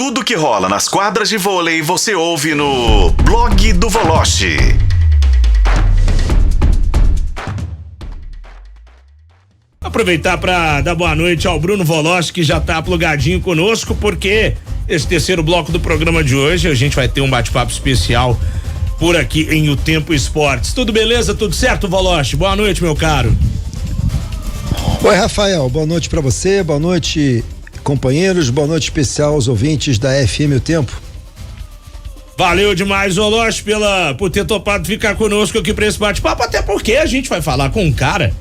Tudo que rola nas quadras de vôlei você ouve no Blog do Voloche. Aproveitar para dar boa noite ao Bruno Voloche, que já tá plugadinho conosco, porque esse terceiro bloco do programa de hoje a gente vai ter um bate-papo especial por aqui em O Tempo Esportes. Tudo beleza? Tudo certo, Voloche? Boa noite, meu caro. Oi, Rafael, boa noite para você, boa noite, companheiros, boa noite especial aos ouvintes da FM O Tempo. Valeu demais, Voloche, por ter topado ficar conosco aqui para esse bate-papo, até porque a gente vai falar com um cara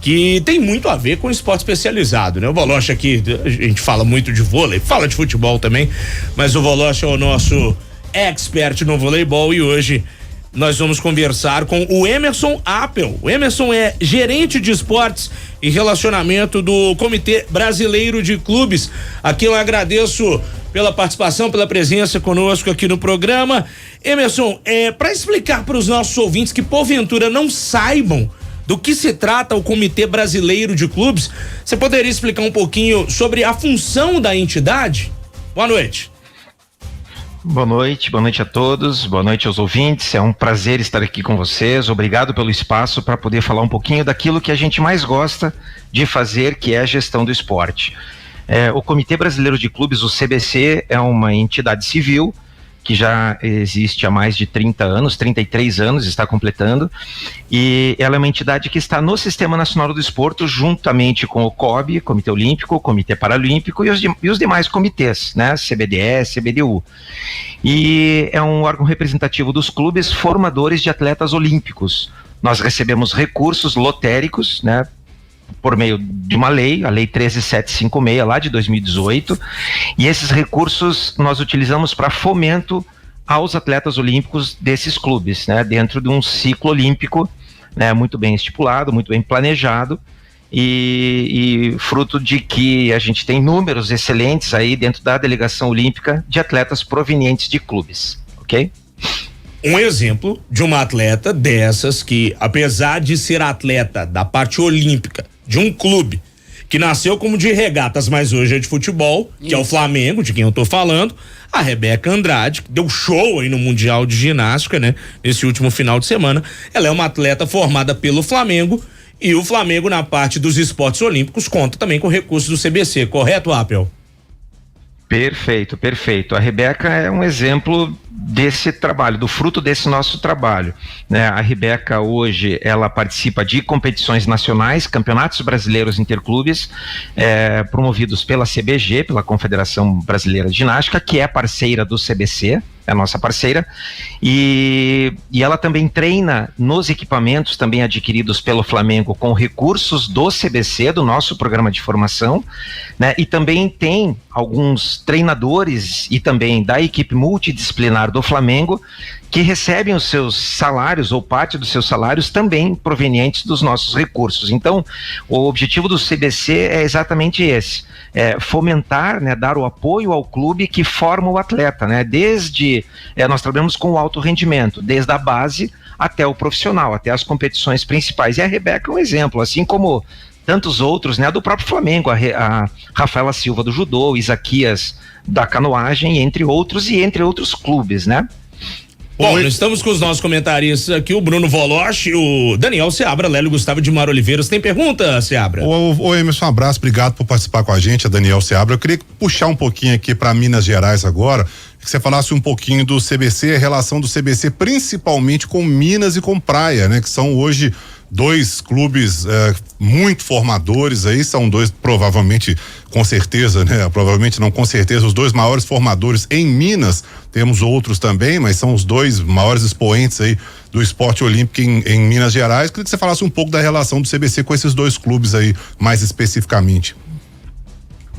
que tem muito a ver com esporte especializado, né? O Voloche aqui, a gente fala muito de vôlei, fala de futebol também, mas o Voloche é o nosso expert no voleibol e hoje nós vamos conversar com o Emerson Appel. O Emerson é gerente de esportes e relacionamento do Comitê Brasileiro de Clubes. Aqui eu agradeço pela participação, pela presença conosco aqui no programa. Emerson, para explicar para os nossos ouvintes que porventura não saibam do que se trata o Comitê Brasileiro de Clubes, você poderia explicar um pouquinho sobre a função da entidade? Boa noite. Boa noite a todos, boa noite aos ouvintes, é um prazer estar aqui com vocês, obrigado pelo espaço para poder falar um pouquinho daquilo que a gente mais gosta de fazer, que é a gestão do esporte. O Comitê Brasileiro de Clubes, o CBC, é uma entidade civil que já existe há mais de 30 anos, 33 anos está completando, e ela é uma entidade que está no Sistema Nacional do Desporto, juntamente com o COB, Comitê Olímpico, o Comitê Paralímpico e os demais comitês, né, CBDE, CBDU. E é um órgão representativo dos clubes formadores de atletas olímpicos. Nós recebemos recursos lotéricos, né, por meio de uma lei, a Lei 13756, lá de 2018, e esses recursos nós utilizamos para fomento aos atletas olímpicos desses clubes, né, dentro de um ciclo olímpico, né, muito bem estipulado, muito bem planejado, e fruto de que a gente tem números excelentes aí dentro da delegação olímpica de atletas provenientes de clubes, ok? Um exemplo de uma atleta dessas que, apesar de ser atleta da parte olímpica de um clube que nasceu como de regatas, mas hoje é de futebol, que é o Flamengo, de quem eu tô falando, a Rebeca Andrade, que deu show aí no Mundial de Ginástica, né? Nesse último final de semana. Ela é uma atleta formada pelo Flamengo e o Flamengo, na parte dos esportes olímpicos, conta também com recursos do CBC, correto, Appel? Perfeito, perfeito. A Rebeca é um exemplo desse trabalho, do fruto desse nosso trabalho, né? A Rebeca hoje, ela participa de competições nacionais, campeonatos brasileiros interclubes, promovidos pela CBG, pela Confederação Brasileira de Ginástica, que é parceira do CBC, é a nossa parceira, e ela também treina nos equipamentos também adquiridos pelo Flamengo com recursos do CBC, do nosso programa de formação, né? E também tem alguns treinadores e também da equipe multidisciplinar do Flamengo que recebem os seus salários ou parte dos seus salários também provenientes dos nossos recursos. Então, o objetivo do CBC é exatamente esse, fomentar, né, dar o apoio ao clube que forma o atleta, né? Desde, nós trabalhamos com o alto rendimento, desde a base até o profissional, até as competições principais. E a Rebeca é um exemplo, assim como tantos outros, né, do próprio Flamengo, a Rafaela Silva do judô, Isaquias da canoagem, entre outros clubes, né? Bom, nós estamos com os nossos comentaristas aqui, o Bruno Voloche, o Daniel Seabra, Lélio Gustavo de Mar Oliveiras. Tem pergunta, Seabra? Ô Emerson, um abraço, obrigado por participar com a gente, a Daniel Seabra. Eu queria puxar um pouquinho aqui para Minas Gerais agora, que você falasse um pouquinho do CBC, a relação do CBC principalmente com Minas e com Praia, né? Que são hoje dois clubes muito formadores aí, são dois provavelmente, com certeza, né? Provavelmente não com certeza, os dois maiores formadores em Minas, temos outros também, mas são os dois maiores expoentes aí do esporte olímpico em Minas Gerais. Queria que você falasse um pouco da relação do CBC com esses dois clubes aí, mais especificamente.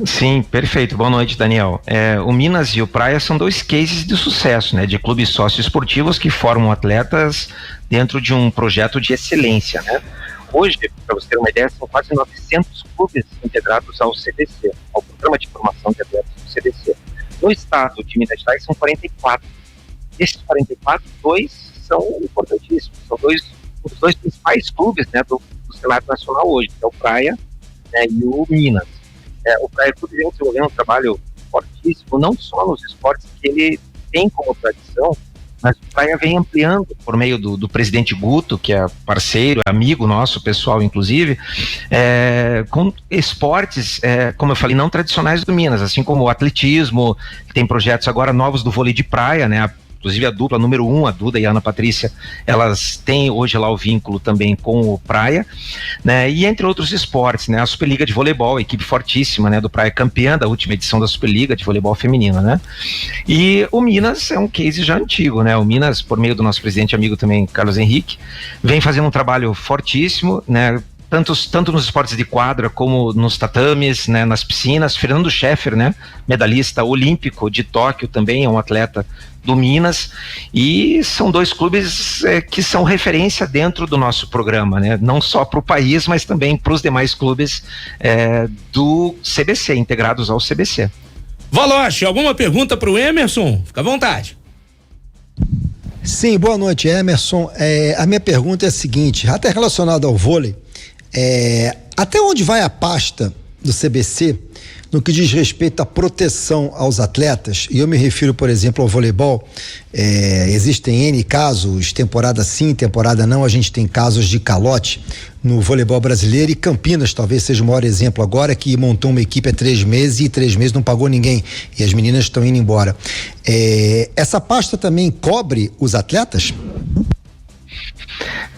Sim, perfeito. Boa noite, Daniel. O Minas e o Praia são dois cases de sucesso, né? De clubes socioesportivos que formam atletas dentro de um projeto de excelência, né? Hoje, para você ter uma ideia, são quase 900 clubes integrados ao CBC, ao Programa de Formação de Atletas do CBC. No estado de Minas Gerais são 44. Desses 44, dois são importantíssimos, são os dois principais clubes, né, do cenário nacional hoje, que é o Praia, né, e o Minas. O Praia Clube vem desenvolvendo um trabalho fortíssimo, não só nos esportes que ele tem como tradição, mas o Praia vem ampliando por meio do presidente Guto, que é parceiro, amigo nosso, pessoal inclusive, com esportes, como eu falei, não tradicionais do Minas, assim como o atletismo, tem projetos agora novos do vôlei de praia, né? Inclusive a dupla número 1, a Duda e a Ana Patrícia, elas têm hoje lá o vínculo também com o Praia, né? E entre outros esportes, né? A Superliga de Voleibol, equipe fortíssima, né? Do Praia, campeã da última edição da Superliga de Voleibol Feminina, né? E o Minas é um case já antigo, né? O Minas, por meio do nosso presidente amigo também, Carlos Henrique, vem fazendo um trabalho fortíssimo, né? Tanto nos esportes de quadra como nos tatames, né, nas piscinas. Fernando Scheffer, né, medalhista olímpico de Tóquio, também é um atleta do Minas, e são dois clubes que são referência dentro do nosso programa, né, não só para o país, mas também para os demais clubes do CBC, integrados ao CBC. Valoche, alguma pergunta para o Emerson? Fica à vontade. Sim, boa noite, Emerson. A minha pergunta é a seguinte, até relacionada ao vôlei, até onde vai a pasta do CBC no que diz respeito à proteção aos atletas? E eu me refiro, por exemplo, ao voleibol. Existem N casos, temporada sim, temporada não. A gente tem casos de calote no voleibol brasileiro, e Campinas talvez seja o maior exemplo agora, que montou uma equipe há 3 meses e 3 meses não pagou ninguém e as meninas estão indo embora. Essa pasta também cobre os atletas?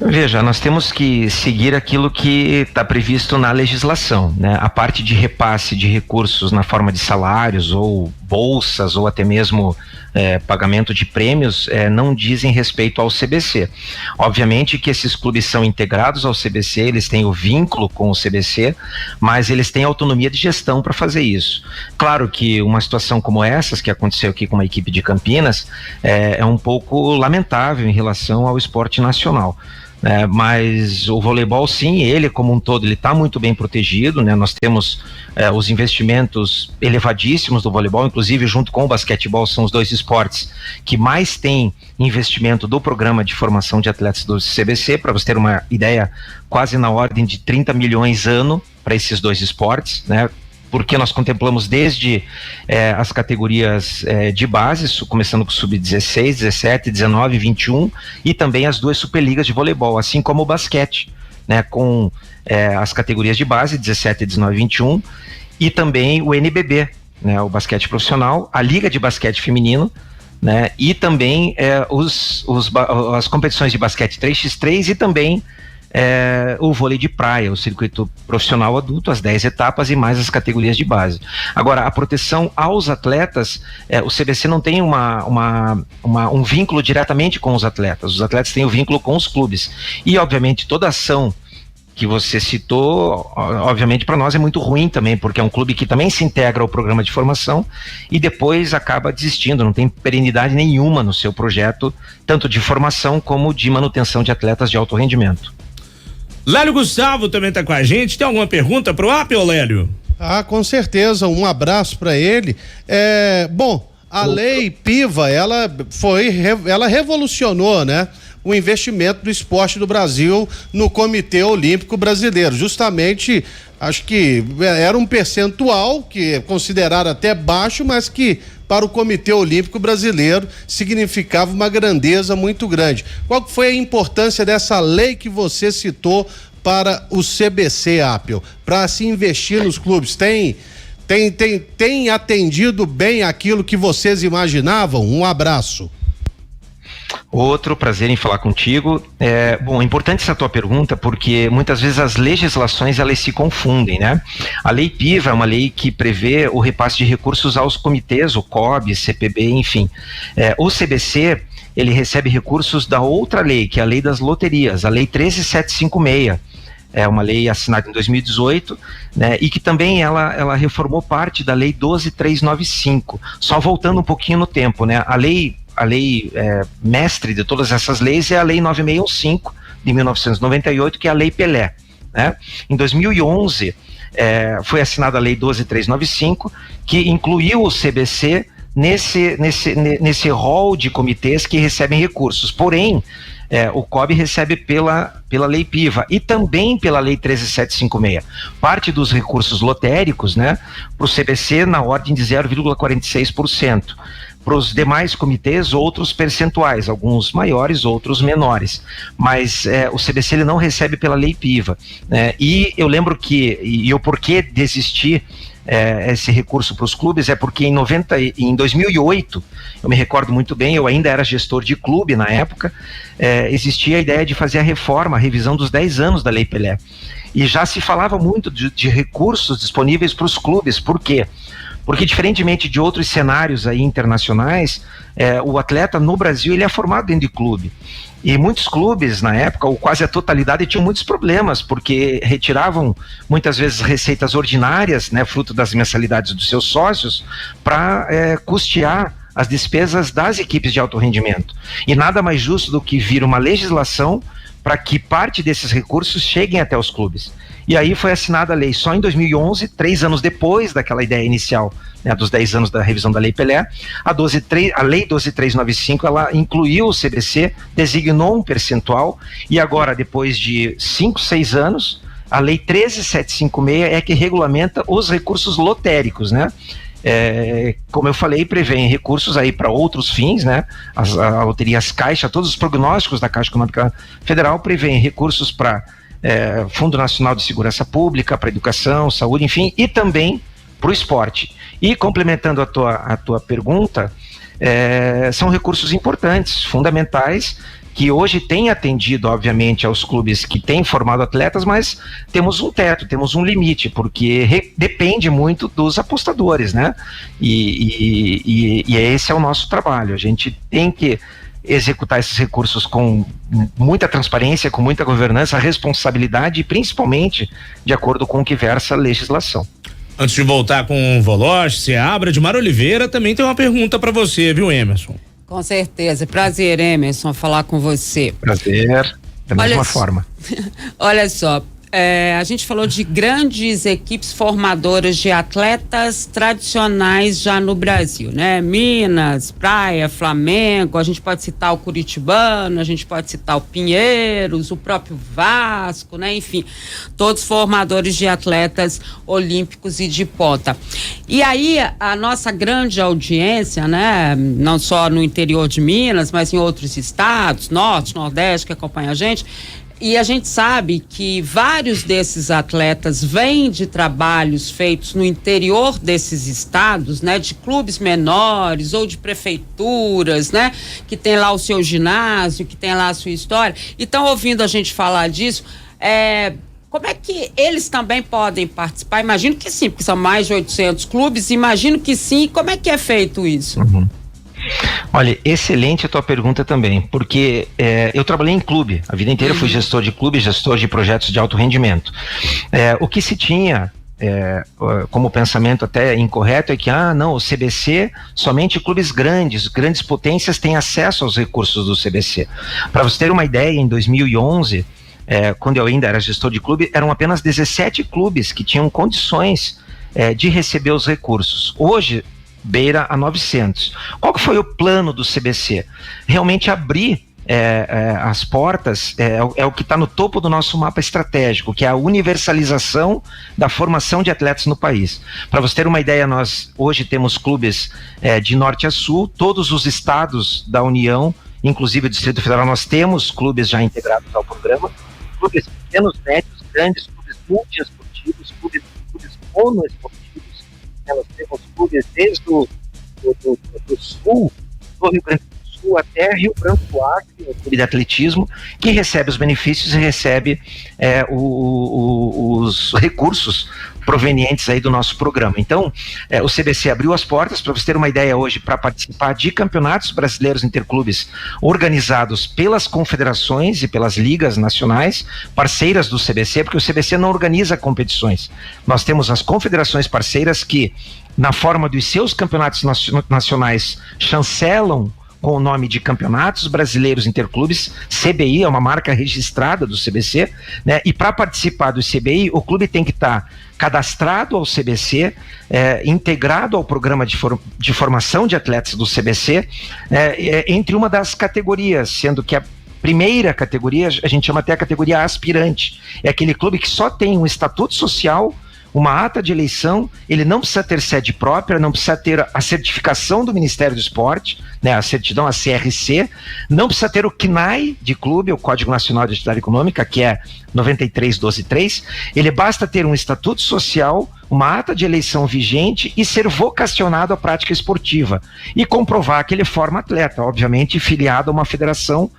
Veja, nós temos que seguir aquilo que está previsto na legislação, né? A parte de repasse de recursos na forma de salários ou bolsas ou até mesmo pagamento de prêmios não dizem respeito ao CBC. Obviamente que esses clubes são integrados ao CBC, eles têm o vínculo com o CBC, mas eles têm autonomia de gestão para fazer isso. Claro que uma situação como essas que aconteceu aqui com uma equipe de Campinas é um pouco lamentável em relação ao esporte nacional. Mas o voleibol, sim, ele como um todo, ele está muito bem protegido, né? Nós temos os investimentos elevadíssimos do voleibol, inclusive junto com o basquetebol, são os dois esportes que mais têm investimento do programa de formação de atletas do CBC. Para você ter uma ideia, quase na ordem de 30 milhões ano para esses dois esportes, né? Porque nós contemplamos desde as categorias de base, começando com sub-16, 17, 19, 21, e também as 2 superligas de voleibol, assim como o basquete, né, com as categorias de base, 17, 19 e 21, e também o NBB, né, o basquete profissional, a Liga de Basquete Feminino, né, e também as competições de basquete 3x3 e também o vôlei de praia, o circuito profissional adulto, as 10 etapas e mais as categorias de base. Agora, a proteção aos atletas, o CBC não tem um vínculo diretamente com os atletas têm o vínculo com os clubes. E, obviamente, toda ação que você citou, obviamente para nós é muito ruim também, porque é um clube que também se integra ao programa de formação e depois acaba desistindo, não tem perenidade nenhuma no seu projeto, tanto de formação como de manutenção de atletas de alto rendimento. Lélio Gustavo também está com a gente. Tem alguma pergunta pro AP, Lélio? Com certeza, um abraço para ele. A lei PIVA, ela revolucionou, né, o investimento do esporte do Brasil no Comitê Olímpico Brasileiro. Justamente, acho que era um percentual que é considerado até baixo, mas que para o Comitê Olímpico Brasileiro significava uma grandeza muito grande. Qual foi a importância dessa lei que você citou para o CBC, Apio, para se investir nos clubes? Tem atendido bem aquilo que vocês imaginavam? Um abraço. Outro prazer em falar contigo. É importante essa tua pergunta, porque muitas vezes as legislações elas se confundem, né? A lei PIVA é uma lei que prevê o repasse de recursos aos comitês, o COB, CPB, enfim. O CBC, ele recebe recursos da outra lei, que é a lei das loterias, a lei 13756. É uma lei assinada em 2018, né? E que também ela reformou parte da lei 12395. Só voltando um pouquinho no tempo, né? A lei mestre de todas essas leis é a lei 9615 de 1998, que é a lei Pelé, né? Em 2011 foi assinada a lei 12395, que incluiu o CBC nesse rol de comitês que recebem recursos. Porém, o COB recebe pela Lei PIVA e também pela Lei 13.756. Parte dos recursos lotéricos, né, para o CBC na ordem de 0,46%. Para os demais comitês, outros percentuais, alguns maiores, outros menores. Mas o CBC ele não recebe pela Lei PIVA. Né? E eu lembro e o porquê desistir esse recurso para os clubes é porque em 2008, eu me recordo muito bem, eu ainda era gestor de clube na época, existia a ideia de fazer a revisão dos 10 anos da Lei Pelé. E já se falava muito de recursos disponíveis para os clubes. Por quê? Porque diferentemente de outros cenários aí internacionais, o atleta no Brasil ele é formado dentro de clube. E muitos clubes, na época, ou quase a totalidade, tinham muitos problemas, porque retiravam, muitas vezes, receitas ordinárias, né, fruto das mensalidades dos seus sócios, para custear as despesas das equipes de alto rendimento. E nada mais justo do que vir uma legislação para que parte desses recursos cheguem até os clubes. E aí foi assinada a lei só em 2011, 3 anos depois daquela ideia inicial, né, dos 10 anos da revisão da Lei Pelé. A Lei 12.395, ela incluiu o CBC, designou um percentual, e agora, depois de 5, 6 anos, a Lei 13.756 é que regulamenta os recursos lotéricos, né? Como eu falei, prevêem recursos aí para outros fins, né? A loteria, as caixas, todos os prognósticos da Caixa Econômica Federal prevêem recursos para Fundo Nacional de Segurança Pública, para educação, saúde, enfim, e também para o esporte. E complementando a tua pergunta, são recursos importantes, fundamentais, que hoje têm atendido, obviamente, aos clubes que têm formado atletas, mas temos um teto, temos um limite, porque depende muito dos apostadores, né? E esse é o nosso trabalho. A gente tem que executar esses recursos com muita transparência, com muita governança, responsabilidade e principalmente de acordo com o que versa a legislação. Antes de voltar com o Voloche, Seabra, Edmar Oliveira também tem uma pergunta para você, viu, Emerson? Com certeza. Prazer, Emerson, falar com você. Prazer, da mesma forma. Olha só, a gente falou de grandes equipes formadoras de atletas tradicionais já no Brasil, né? Minas, Praia, Flamengo, a gente pode citar o Curitibano, a gente pode citar o Pinheiros, o próprio Vasco, né? Enfim, todos formadores de atletas olímpicos e de ponta. E aí, a nossa grande audiência, né? Não só no interior de Minas, mas em outros estados, Norte, Nordeste, que acompanha a gente. E a gente sabe que vários desses atletas vêm de trabalhos feitos no interior desses estados, né? De clubes menores ou de prefeituras, né? Que tem lá o seu ginásio, que tem lá a sua história. E estão ouvindo a gente falar disso. Como é que eles também podem participar? Imagino que sim, porque são mais de 800 clubes. Imagino que sim. Como é que é feito isso? Uhum. Olha, excelente a tua pergunta também, porque eu trabalhei em clube, a vida inteira fui gestor de clube, gestor de projetos de alto rendimento. O que se tinha como pensamento até incorreto é que, o CBC, somente clubes grandes potências têm acesso aos recursos do CBC. Para você ter uma ideia, em 2011, quando eu ainda era gestor de clube, eram apenas 17 clubes que tinham condições de receber os recursos. Hoje, beira a 900. Qual que foi o plano do CBC? Realmente abrir as portas, é o que está no topo do nosso mapa estratégico, que é a universalização da formação de atletas no país. Para você ter uma ideia, nós hoje temos clubes de norte a sul, todos os estados da União, inclusive o Distrito Federal, nós temos clubes já integrados ao programa, clubes pequenos, médios, grandes, clubes multiesportivos, clubes monoesportivos. Nós temos clubes desde do sul, do Rio Grande do Sul até Rio Branco do Acre, o clube de atletismo, que recebe os benefícios e recebe os recursos provenientes aí do nosso programa. Então, o CBC abriu as portas, para você ter uma ideia hoje, para participar de campeonatos brasileiros interclubes organizados pelas confederações e pelas ligas nacionais, parceiras do CBC, porque o CBC não organiza competições. Nós temos as confederações parceiras que, na forma dos seus campeonatos nacionais, chancelam com o nome de Campeonatos Brasileiros Interclubes, CBI, é uma marca registrada do CBC, né? E para participar do CBI, o clube tem que estar cadastrado ao CBC, integrado ao programa de formação de atletas do CBC, entre uma das categorias, sendo que a primeira categoria, a gente chama até a categoria aspirante, é aquele clube que só tem um estatuto social, uma ata de eleição, ele não precisa ter sede própria, não precisa ter a certificação do Ministério do Esporte, né, a certidão, a CRC, não precisa ter o CNAE de clube, o Código Nacional de Atividade Econômica, que é 93.12.3, ele basta ter um estatuto social, uma ata de eleição vigente e ser vocacionado à prática esportiva e comprovar que ele forma atleta, obviamente filiado a uma federação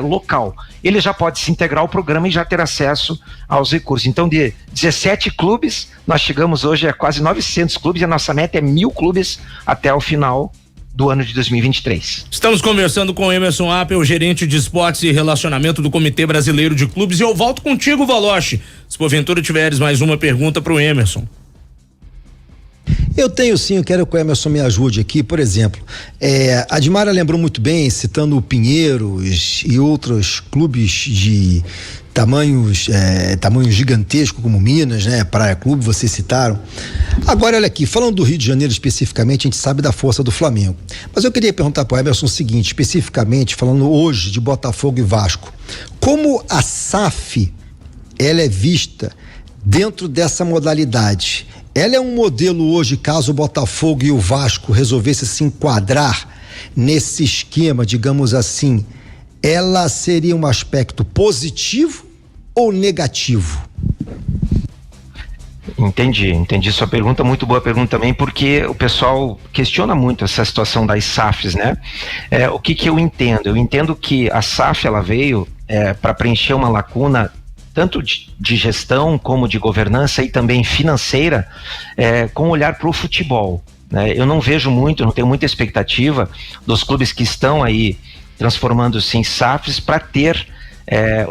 local. Ele já pode se integrar ao programa e já ter acesso aos recursos. Então, de 17 clubes, nós chegamos hoje a quase 900 clubes e a nossa meta é 1.000 clubes até o final do ano de 2023. Estamos conversando com Emerson Appel, gerente de esportes e relacionamento do Comitê Brasileiro de Clubes, e eu volto contigo, Valoche, se porventura tiveres mais uma pergunta para o Emerson. Eu tenho sim, eu quero que o Emerson me ajude aqui. Por exemplo, a Dimara lembrou muito bem, citando o Pinheiros e outros clubes de tamanho gigantesco como Minas, né? Praia Clube, vocês citaram. Agora, olha aqui, falando do Rio de Janeiro especificamente, a gente sabe da força do Flamengo. Mas eu queria perguntar para o Emerson o seguinte, especificamente, falando hoje de Botafogo e Vasco. Como a SAF, ela é vista dentro dessa modalidade? Ela é um modelo hoje, caso o Botafogo e o Vasco resolvessem se enquadrar nesse esquema, digamos assim, ela seria um aspecto positivo ou negativo? Entendi sua pergunta, muito boa pergunta também, porque o pessoal questiona muito essa situação das SAFs, né? O que eu entendo? Eu entendo que a SAF, ela veio para preencher uma lacuna tanto de gestão como de governança e também financeira, com olhar para o futebol, né? Eu não vejo muito, não tenho muita expectativa dos clubes que estão aí transformando-se em SAFs para ter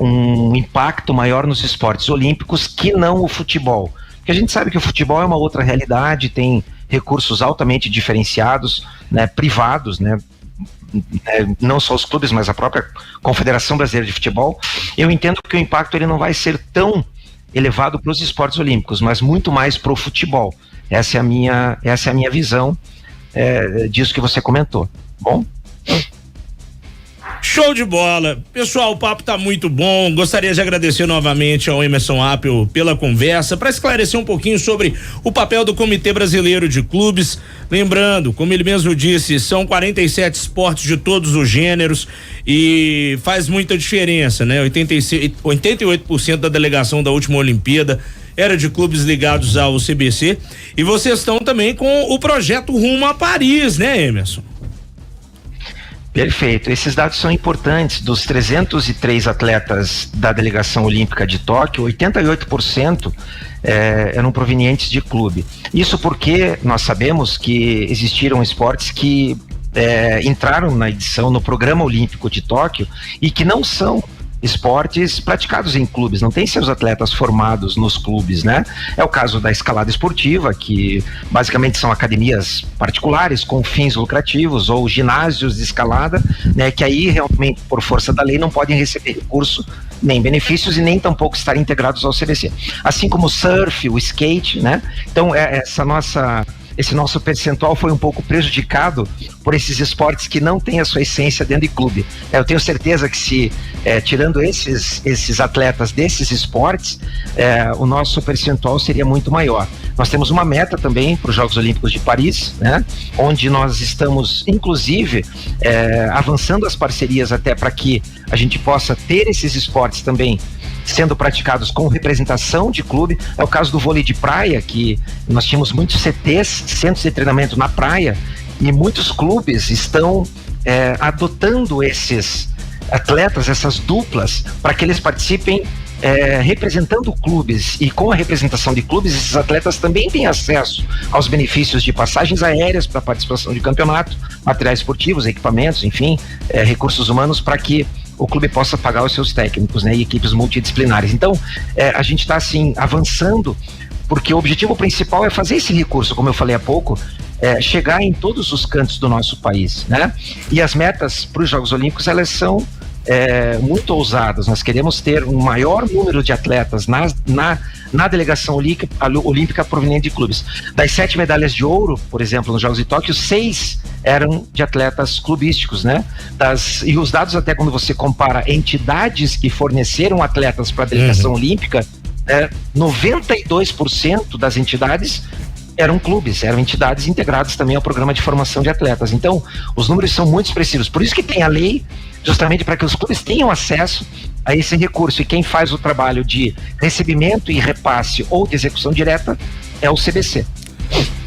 um impacto maior nos esportes olímpicos que não o futebol. Porque a gente sabe que o futebol é uma outra realidade, tem recursos altamente diferenciados, né, privados, né? Não só os clubes, mas a própria Confederação Brasileira de Futebol. Eu entendo que o impacto ele não vai ser tão elevado para os esportes olímpicos, mas muito mais para o futebol. Essa é a minha visão disso que você comentou. Bom? Show de bola. Pessoal, o papo tá muito bom. Gostaria de agradecer novamente ao Emerson Appel pela conversa, para esclarecer um pouquinho sobre o papel do Comitê Brasileiro de Clubes. Lembrando, como ele mesmo disse, são 47 esportes de todos os gêneros e faz muita diferença, né? 88% da delegação da última Olimpíada era de clubes ligados ao CBC, e vocês estão também com o projeto Rumo a Paris, né, Emerson? Perfeito, esses dados são importantes. Dos 303 atletas da delegação olímpica de Tóquio, 88% eram provenientes de clube. Isso porque nós sabemos que existiram esportes que entraram na edição, no programa olímpico de Tóquio, e que não são esportes praticados em clubes, não tem seus atletas formados nos clubes, né? É o caso da escalada esportiva, que basicamente são academias particulares com fins lucrativos, ou ginásios de escalada, né? Que aí realmente, por força da lei, não podem receber recurso, nem benefícios e nem tampouco estar integrados ao CBC. Assim como o surf, o skate, né? Então, esse nosso percentual foi um pouco prejudicado por esses esportes que não têm a sua essência dentro de clube. Eu tenho certeza que se, tirando esses atletas desses esportes, o nosso percentual seria muito maior. Nós temos uma meta também para os Jogos Olímpicos de Paris, né? Onde nós estamos, inclusive, avançando as parcerias até para que a gente possa ter esses esportes também sendo praticados com representação de clube. É o caso do vôlei de praia, que nós tínhamos muitos CTs, centros de treinamento na praia, e muitos clubes estão adotando esses atletas, essas duplas, para que eles participem representando clubes, e com a representação de clubes, esses atletas também têm acesso aos benefícios de passagens aéreas para participação de campeonato, materiais esportivos, equipamentos, enfim, recursos humanos, para que o clube possa pagar os seus técnicos, né, e equipes multidisciplinares. Então, a gente está assim avançando, porque o objetivo principal é fazer esse recurso, como eu falei há pouco, chegar em todos os cantos do nosso país, né? E as metas para os Jogos Olímpicos, elas são muito ousadas. Nós queremos ter um maior número de atletas na delegação olímpica proveniente de clubes. Das 7 medalhas de ouro, por exemplo, nos Jogos de Tóquio, 6 eram de atletas clubísticos, né? E os dados, até quando você compara entidades que forneceram atletas para a delegação olímpica, 92% das entidades eram clubes, eram entidades integradas também ao programa de formação de atletas. Então, os números são muito expressivos. Por isso que tem a lei, justamente para que os clubes tenham acesso a esse recurso. E quem faz o trabalho de recebimento e repasse ou de execução direta é o CBC.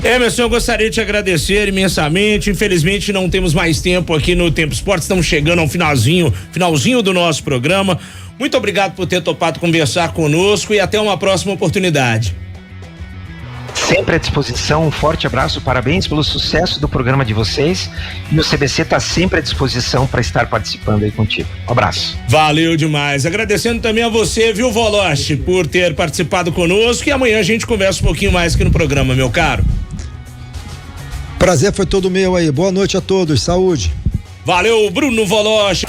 Emerson, eu gostaria de te agradecer imensamente. Infelizmente não temos mais tempo aqui no Tempo Esporte, estamos chegando ao finalzinho do nosso programa. Muito obrigado por ter topado conversar conosco e até uma próxima oportunidade. Sempre à disposição, um forte abraço, parabéns pelo sucesso do programa de vocês, e o CBC está sempre à disposição para estar participando aí contigo. Um abraço. Valeu demais, agradecendo também a você, viu, Voloche, por ter participado conosco, e amanhã a gente conversa um pouquinho mais aqui no programa, meu caro. Prazer foi todo meu aí, boa noite a todos, saúde. Valeu, Bruno Voloche.